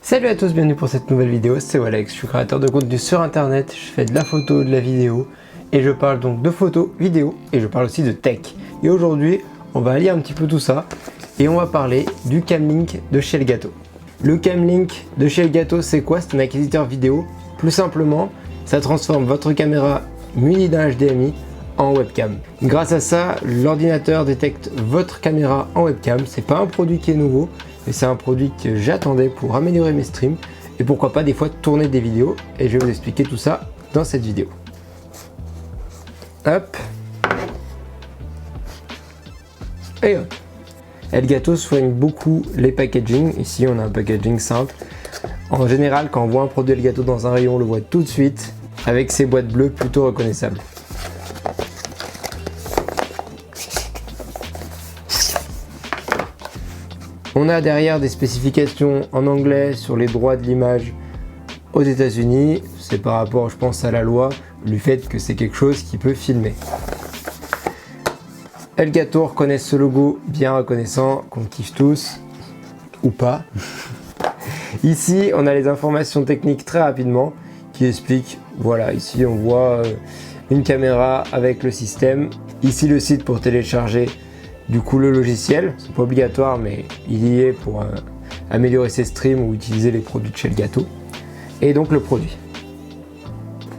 Salut à tous, bienvenue pour cette nouvelle vidéo, c'est Alex, je suis créateur de contenu sur internet, je fais de la photo, de la vidéo et je parle donc de photos, vidéo et je parle aussi de tech. Et aujourd'hui, on va allier un petit peu tout ça et on va parler du Camlink de chez Elgato. Le Camlink de chez Elgato, c'est quoi? C'est un acquisiteur vidéo. Plus simplement, ça transforme votre caméra munie d'un HDMI en webcam. Grâce à ça, l'ordinateur détecte votre caméra en webcam. C'est pas un produit qui est nouveau, mais c'est un produit que j'attendais pour améliorer mes streams et pourquoi pas des fois tourner des vidéos. Et je vais vous expliquer tout ça dans cette vidéo. Hop. Et hop. Elgato soigne beaucoup les packaging. Ici, on a un packaging simple. En général, quand on voit un produit Elgato dans un rayon, on le voit tout de suite avec ses boîtes bleues plutôt reconnaissables. On a derrière des spécifications en anglais sur les droits de l'image aux États-Unis. C'est par rapport, je pense, à la loi, du fait que c'est quelque chose qui peut filmer. Elgato reconnaît ce logo bien reconnaissant, qu'on kiffe tous, ou pas. Ici, on a les informations techniques très rapidement qui expliquent, voilà, ici on voit une caméra avec le système. Ici le site pour télécharger du coup le logiciel, c'est pas obligatoire mais il y est pour améliorer ses streams ou utiliser les produits de chez Elgato. Et donc le produit.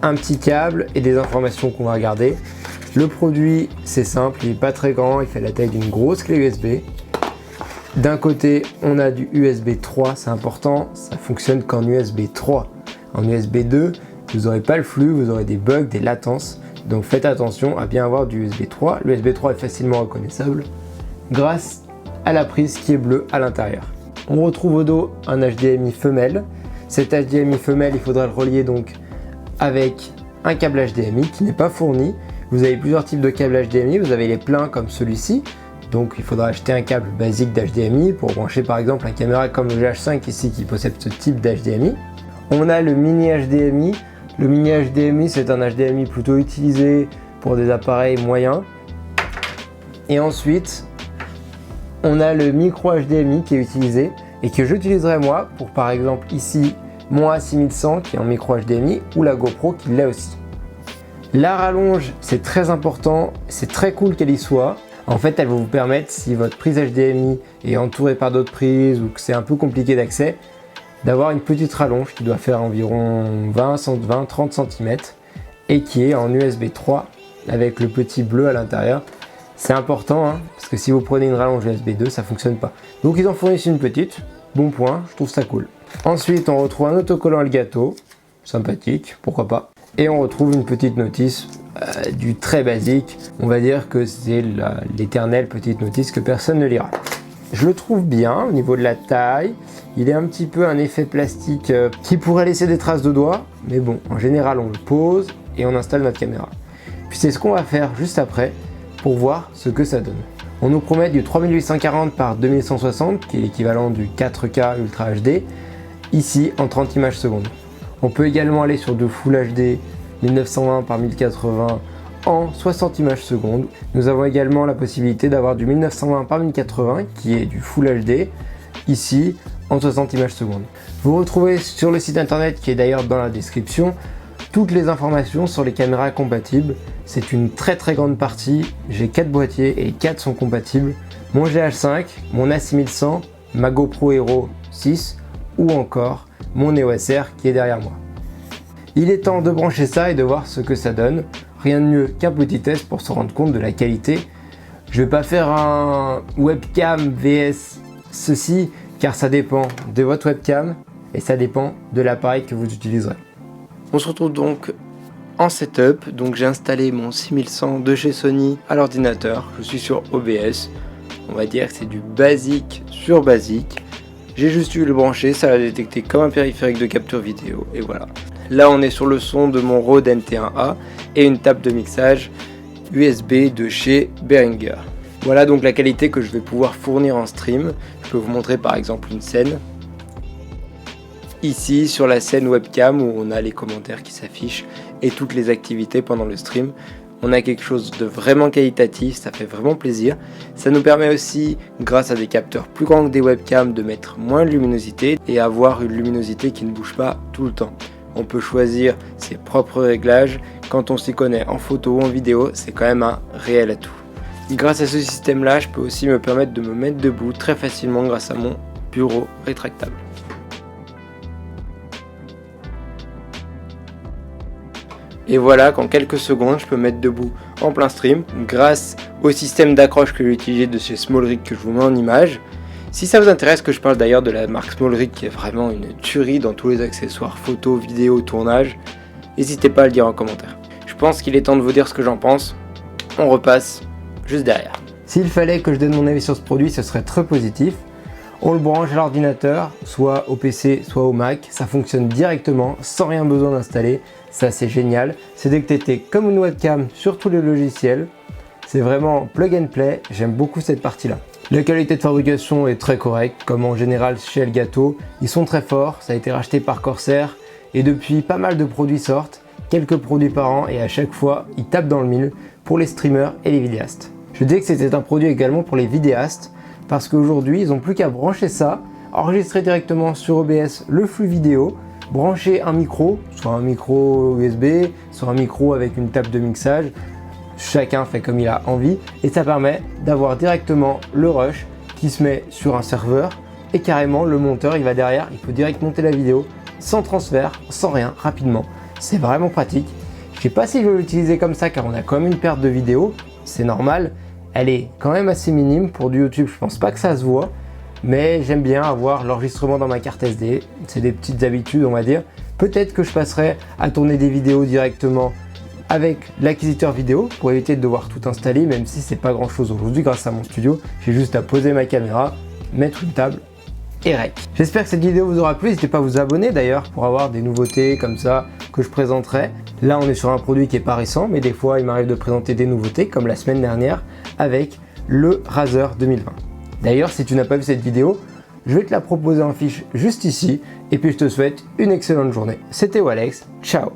Un petit câble et des informations qu'on va regarder. Le produit c'est simple, il n'est pas très grand, il fait la taille d'une grosse clé USB. D'un côté on a du USB 3, c'est important, ça fonctionne qu'en USB 3. En USB 2, vous n'aurez pas le flux, vous aurez des bugs, des latences. Donc faites attention à bien avoir du USB 3. Le USB 3 est facilement reconnaissable grâce à la prise qui est bleue à l'intérieur. On retrouve au dos un HDMI femelle. Cet HDMI femelle, il faudra le relier donc avec un câble HDMI qui n'est pas fourni. Vous avez plusieurs types de câbles HDMI, vous avez les pleins comme celui-ci. Donc il faudra acheter un câble basique d'HDMI pour brancher par exemple une caméra comme le GH5 ici qui possède ce type d'HDMI. On a le mini HDMI. Le mini HDMI, c'est un HDMI plutôt utilisé pour des appareils moyens. Et ensuite, on a le micro HDMI qui est utilisé et que j'utiliserai moi pour par exemple ici mon A6100 qui est en micro HDMI ou la GoPro qui l'est aussi. La rallonge, c'est très important, c'est très cool qu'elle y soit. En fait, elle va vous permettre, si votre prise HDMI est entourée par d'autres prises ou que c'est un peu compliqué d'accès, d'avoir une petite rallonge qui doit faire environ 20-30 cm et qui est en USB 3 avec le petit bleu à l'intérieur. C'est important hein, parce que si vous prenez une rallonge USB 2, ça fonctionne pas. Donc ils en fournissent une petite, bon point, je trouve ça cool. Ensuite, on retrouve un autocollant Elgato, sympathique, pourquoi pas. Et on retrouve une petite notice du très basique. On va dire que c'est l'éternelle petite notice que personne ne lira. Je le trouve bien au niveau de la taille. Il est un petit peu un effet plastique qui pourrait laisser des traces de doigts. Mais bon, en général, on le pose et on installe notre caméra. Puis c'est ce qu'on va faire juste après pour voir ce que ça donne. On nous promet du 3840 par 2160, qui est l'équivalent du 4K Ultra HD, ici en 30 images secondes. On peut également aller sur du Full HD 1920 par 1080 en 60 images secondes. Nous avons également la possibilité d'avoir du 1920 par 1080 qui est du Full HD ici en 60 images secondes. Vous retrouvez sur le site internet qui est d'ailleurs dans la description toutes les informations sur les caméras compatibles. C'est une très grande partie. J'ai 4 boîtiers et les 4 sont compatibles. Mon GH5, mon A6100, ma GoPro Hero 6 ou encore mon EOS R qui est derrière moi. Il est temps de brancher ça et de voir ce que ça donne. Rien de mieux qu'un petit test pour se rendre compte de la qualité. Je vais pas faire un webcam vs ceci car ça dépend de votre webcam et ça dépend de l'appareil que vous utiliserez. On se retrouve donc en setup. Donc j'ai installé mon 6100 de chez Sony à l'ordinateur. Je suis sur OBS. On va dire que c'est du basique sur basique. J'ai juste eu le brancher, ça l'a détecté comme un périphérique de capture vidéo et voilà. Là on est sur le son de mon Rode NT1A et une table de mixage USB de chez Behringer. Voilà donc la qualité que je vais pouvoir fournir en stream. Je peux vous montrer par exemple une scène. Ici sur la scène webcam où on a les commentaires qui s'affichent et toutes les activités pendant le stream. on a quelque chose de vraiment qualitatif, ça fait vraiment plaisir. Ça nous permet aussi, grâce à des capteurs plus grands que des webcams, de mettre moins de luminosité et avoir une luminosité qui ne bouge pas tout le temps. On peut choisir ses propres réglages. Quand on s'y connaît en photo ou en vidéo, c'est quand même un réel atout. Grâce à ce système là, je peux aussi me permettre de me mettre debout très facilement grâce à mon bureau rétractable. Et voilà qu'en quelques secondes, je peux me mettre debout en plein stream grâce au système d'accroche que j'ai utilisé de chez SmallRig que je vous mets en image. Si ça vous intéresse que je parle d'ailleurs de la marque SmallRig qui est vraiment une tuerie dans tous les accessoires photo, vidéo, tournage, n'hésitez pas à le dire en commentaire. Je pense qu'il est temps de vous dire ce que j'en pense. On repasse juste derrière. S'il fallait que je donne mon avis sur ce produit, ce serait très positif. On le branche à l'ordinateur, soit au PC, soit au Mac. Ça fonctionne directement, sans rien besoin d'installer. Ça, c'est génial. C'est détecté comme une webcam sur tous les logiciels. C'est vraiment plug and play. J'aime beaucoup cette partie-là. La qualité de fabrication est très correcte, comme en général chez Elgato. Ils sont très forts. Ça a été racheté par Corsair. Et depuis, pas mal de produits sortent. Quelques produits par an. Et à chaque fois, ils tapent dans le mille pour les streamers et les vidéastes. Je dis que c'était un produit également pour les vidéastes. Parce qu'aujourd'hui, ils n'ont plus qu'à brancher ça, enregistrer directement sur OBS le flux vidéo, brancher un micro, soit un micro USB, soit un micro avec une table de mixage. Chacun fait comme il a envie et ça permet d'avoir directement le rush qui se met sur un serveur et carrément le monteur il va derrière, il peut direct monter la vidéo sans transfert, sans rien, rapidement. C'est vraiment pratique. Je sais pas si je vais l'utiliser comme ça car on a quand même une perte de vidéo, c'est normal. Elle est quand même assez minime pour du YouTube, je pense pas que ça se voit, mais j'aime bien avoir l'enregistrement dans ma carte SD, c'est des petites habitudes on va dire. Peut-être que je passerai à tourner des vidéos directement avec l'acquisiteur vidéo pour éviter de devoir tout installer, même si c'est pas grand chose aujourd'hui grâce à mon studio. J'ai juste à poser ma caméra, mettre une table et rec. J'espère que cette vidéo vous aura plu, n'hésitez pas à vous abonner d'ailleurs pour avoir des nouveautés comme ça que je présenterai. Là on est sur un produit qui est pas récent, mais des fois il m'arrive de présenter des nouveautés comme la semaine dernière avec le Razer 2020. D'ailleurs si tu n'as pas vu cette vidéo, je vais te la proposer en fiche juste ici et puis je te souhaite une excellente journée. C'était Walex, ciao.